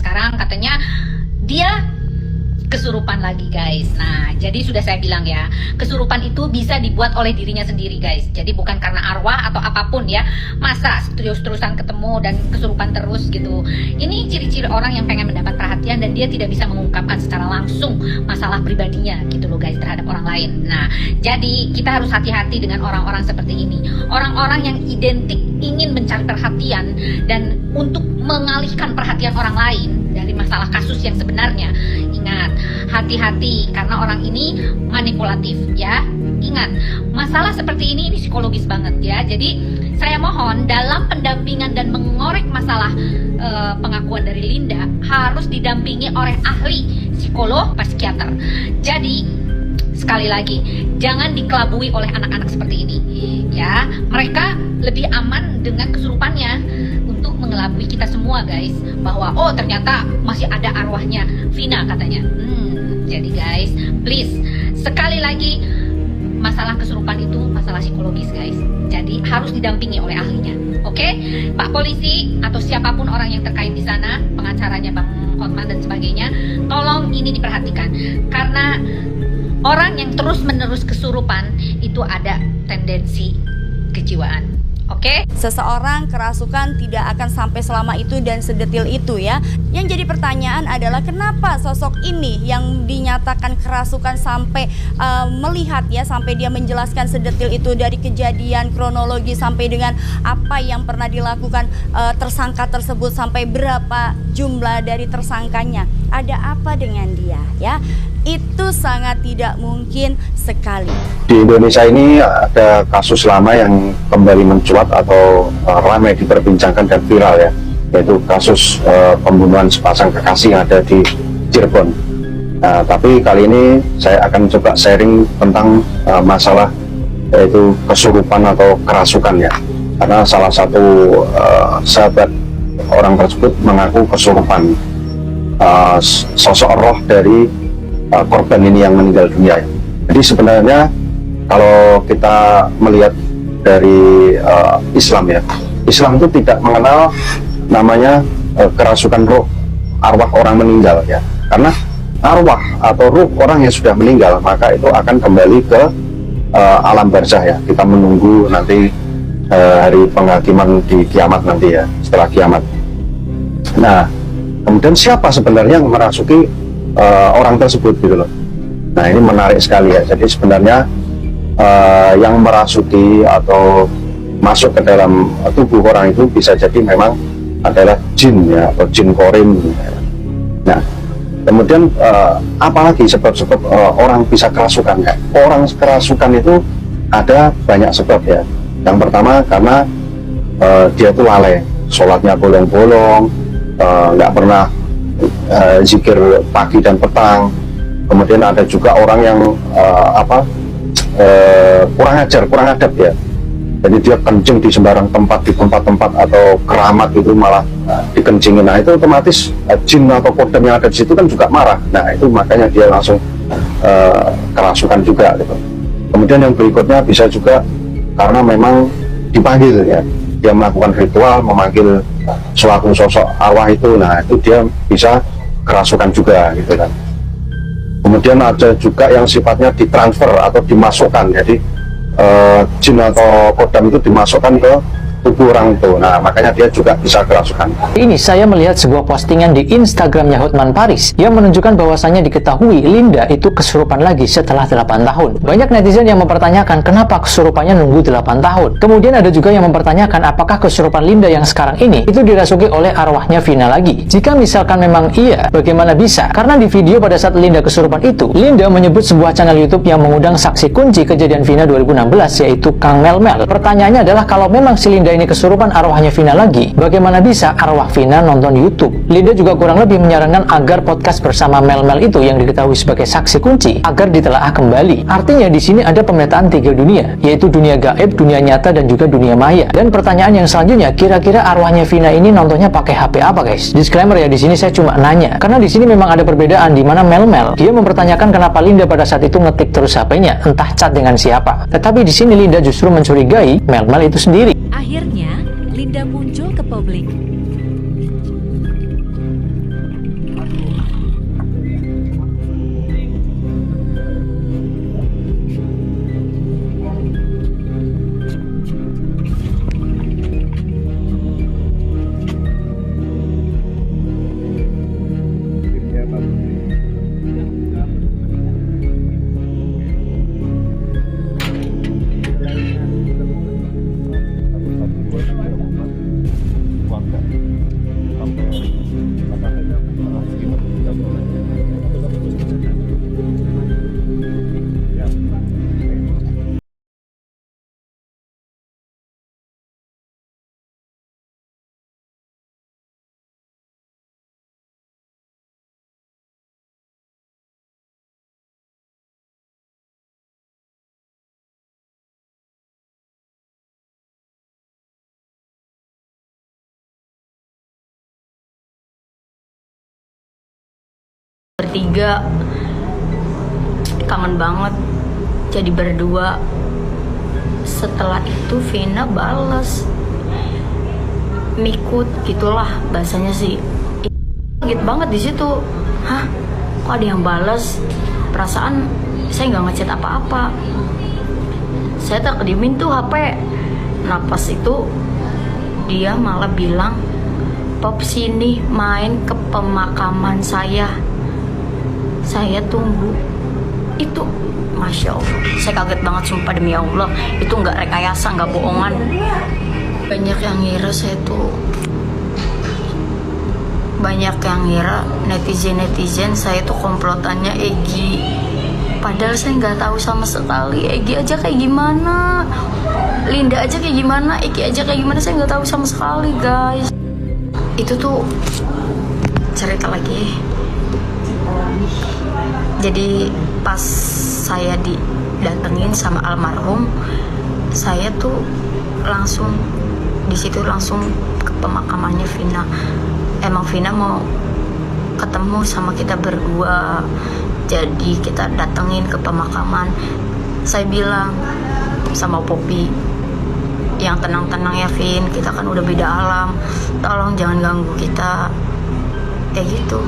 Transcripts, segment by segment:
sekarang katanya dia kesurupan lagi guys. Nah, jadi sudah saya bilang ya, kesurupan itu bisa dibuat oleh dirinya sendiri guys. Jadi bukan karena arwah atau apapun ya. Masa terus-terusan ketemu dan kesurupan terus gitu. Ini ciri-ciri orang yang pengen mendapat perhatian dan dia tidak bisa mengungkapkan secara langsung masalah pribadinya gitu loh guys terhadap orang lain. Nah, jadi kita harus hati-hati dengan orang-orang seperti ini. Orang-orang yang identik ingin mencari perhatian dan untuk mengalihkan perhatian orang lain dari masalah kasus yang sebenarnya. Ingat, hati-hati karena orang ini manipulatif ya. Ingat, masalah seperti ini psikologis banget ya. Jadi saya mohon dalam pendampingan dan mengorek masalah pengakuan dari Linda harus didampingi oleh ahli psikolog, psikiater. Jadi sekali lagi, jangan dikelabui oleh anak-anak seperti ini ya. Mereka lebih aman dengan kesurupannya untuk mengelabui kita semua guys, bahwa oh ternyata masih ada arwahnya Vina katanya. Jadi guys, please, sekali lagi, masalah kesurupan itu masalah psikologis guys. Jadi harus didampingi oleh ahlinya. Oke, Pak Polisi atau siapapun orang yang terkait di sana, pengacaranya Bang Hotman dan sebagainya, tolong ini diperhatikan karena orang yang terus-menerus kesurupan itu ada tendensi kejiwaan. Oke? Seseorang kerasukan tidak akan sampai selama itu dan sedetil itu ya. Yang jadi pertanyaan adalah kenapa sosok ini yang dinyatakan kerasukan sampai melihat ya, sampai dia menjelaskan sedetil itu dari kejadian kronologi sampai dengan apa yang pernah dilakukan tersangka tersebut sampai berapa jumlah dari tersangkanya. Ada apa dengan dia ya? Itu sangat tidak mungkin sekali. Di Indonesia ini ada kasus lama yang kembali mencuat atau ramai diperbincangkan dan viral ya, yaitu kasus pembunuhan sepasang kekasih yang ada di Cirebon. Nah, tapi kali ini saya akan coba sharing tentang masalah yaitu kesurupan atau kerasukan ya, karena salah satu sahabat orang tersebut mengaku kesurupan sosok roh dari korban ini yang meninggal dunia. Jadi sebenarnya kalau kita melihat dari Islam ya, Islam itu tidak mengenal namanya kerasukan roh, arwah orang meninggal ya, karena arwah atau ruh orang yang sudah meninggal maka itu akan kembali ke alam barzah ya. Kita menunggu nanti hari penghakiman di kiamat nanti ya, setelah kiamat. Nah, kemudian siapa sebenarnya yang merasuki orang tersebut gitu loh. Nah, ini menarik sekali ya. Jadi sebenarnya yang merasuki atau masuk ke dalam tubuh orang itu bisa jadi memang adalah jin ya, atau jin korin. Nah, kemudian apalagi sebab-sebab orang bisa kerasukan ya. Orang kerasukan itu ada banyak sebab ya. Yang pertama karena dia tuh lalai, sholatnya bolong-bolong, nggak pernah zikir pagi dan petang. Kemudian ada juga orang yang kurang ajar, kurang adab ya. Jadi dia kencing di sembarang tempat, di tempat-tempat atau keramat itu malah dikencingin. Nah, itu otomatis jin atau kodam yang ada di situ kan juga marah. Nah, itu makanya dia langsung kerasukan juga gitu. Kemudian yang berikutnya bisa juga karena memang dipanggil ya. Dia melakukan ritual memanggil suatu sosok arwah itu. Nah, itu dia bisa kerasukan juga gitu kan. Kemudian ada juga yang sifatnya ditransfer atau dimasukkan. Jadi jin atau kodam itu dimasukkan ke tubuh orang itu. Nah, makanya dia juga bisa kerasukan. Ini saya melihat sebuah postingan di Instagramnya Hotman Paris yang menunjukkan bahwasannya diketahui Linda itu kesurupan lagi setelah 8 tahun. Banyak netizen yang mempertanyakan kenapa kesurupannya nunggu 8 tahun. Kemudian ada juga yang mempertanyakan apakah kesurupan Linda yang sekarang ini itu dirasuki oleh arwahnya Vina lagi. Jika misalkan memang iya, bagaimana bisa? Karena di video pada saat Linda kesurupan itu, Linda menyebut sebuah channel YouTube yang mengundang saksi kunci kejadian Vina 2016 yaitu Kang Melmel. Pertanyaannya adalah kalau memang si Linda ini kesurupan arwahnya Vina lagi, bagaimana bisa arwah Vina nonton YouTube? Linda juga kurang lebih menyarankan agar podcast bersama Melmel itu yang diketahui sebagai saksi kunci agar ditelaah kembali. Artinya di sini ada pemetaan 3 dunia, yaitu dunia gaib, dunia nyata, dan juga dunia maya. Dan pertanyaan yang selanjutnya, kira-kira arwahnya Vina ini nontonnya pakai HP apa, guys? Disclaimer ya, di sini saya cuma nanya, karena di sini memang ada perbedaan di mana Melmel dia mempertanyakan kenapa Linda pada saat itu ngetik terus HP-nya, entah chat dengan siapa. Tetapi di sini Linda justru mencurigai Melmel itu sendiri. Akhirnya, Linda muncul ke publik. bertiga, kangen banget jadi berdua. Setelah itu Vina bales mikut gitulah bahasanya sih. Kaget banget di situ. Hah, kok ada yang bales? Perasaan saya nggak ngechat apa-apa. Saya terkedimin tuh HP. Nah pas itu dia malah bilang, "Pop sini main ke pemakaman saya tunggu." Itu Masya Allah, saya kaget banget sumpah demi Allah. Itu nggak rekayasa, nggak bohongan. Banyak yang ngira saya tuh, banyak yang ngira netizen saya tuh komplotannya Egy. Padahal saya nggak tahu sama sekali Egy aja kayak gimana, Linda aja kayak gimana, Egy aja kayak gimana, saya nggak tahu sama sekali guys. Itu tuh cerita lagi. Jadi pas saya didatengin sama almarhum, saya tuh langsung di situ langsung ke pemakamannya Vina. Emang Vina mau ketemu sama kita berdua, jadi kita datengin ke pemakaman. Saya bilang sama Poppy, yang tenang-tenang ya Vin, kita kan udah beda alam, tolong jangan ganggu kita, kayak gitu.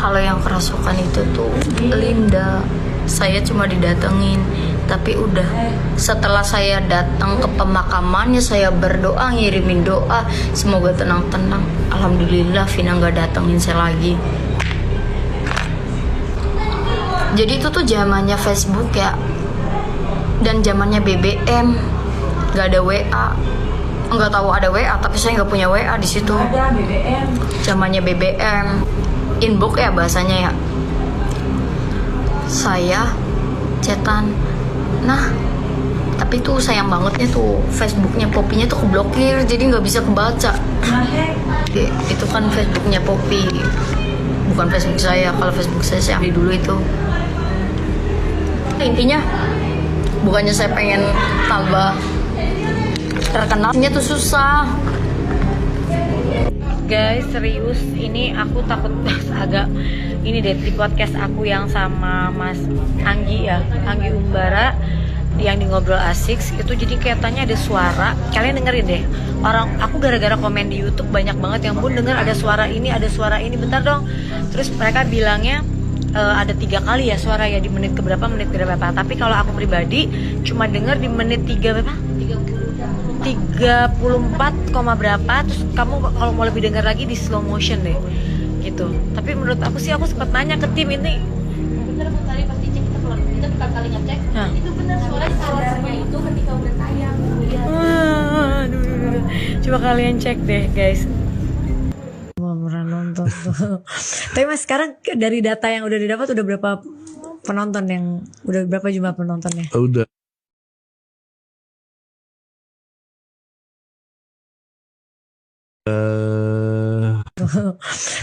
Kalau yang kerasukan itu tuh Linda, saya cuma didatengin, tapi udah setelah saya datang ke pemakamannya, saya berdoa, ngirimin doa semoga tenang-tenang. Alhamdulillah Vina nggak datengin saya lagi. Jadi itu tuh zamannya Facebook ya, dan zamannya BBM, nggak ada WA. Nggak tahu ada WA, tapi saya nggak punya WA di situ. Ada BBM. Zamannya BBM, inbox ya bahasanya ya. Saya chatan. Nah, tapi tuh sayang bangetnya tuh Facebooknya Poppy-nya tuh keblokir, jadi nggak bisa kebaca. Itu kan Facebooknya Poppy, bukan Facebook saya. Kalau Facebook saya ambil dulu itu. Intinya bukannya saya pengen tambah terkenalnya tuh susah. Guys, serius ini aku takut agak ini deh di podcast aku yang sama Mas Anggi ya, Anggi Umbara, yang di Ngobrol Asik itu, jadi kelihatannya ada suara. Kalian dengerin deh, orang aku gara-gara komen di YouTube banyak banget yang pun denger ada suara ini, bentar dong. Terus mereka bilangnya ada 3 kali ya suara ya, di menit keberapa, tapi kalau aku pribadi cuma denger di menit 34, berapa. Terus kamu kalau mau lebih dengar lagi di slow motion deh gitu. Tapi menurut aku sih, aku sempat nanya ke tim ini, Bener Bu, tadi pas dicek kita bukan kali ngecek, itu bener suaranya itu ketika udah tayang. aduh. Coba kalian cek deh guys. Pernah nonton tuh. Tapi Mas, sekarang dari data yang udah didapat udah berapa penonton, yang udah berapa jumlah penontonnya? Udah.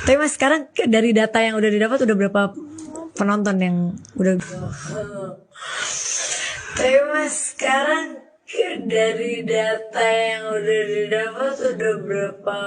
Tapi Mas, sekarang dari data yang udah didapat udah berapa penonton yang udah? Tapi Mas, sekarang dari data yang udah didapat udah berapa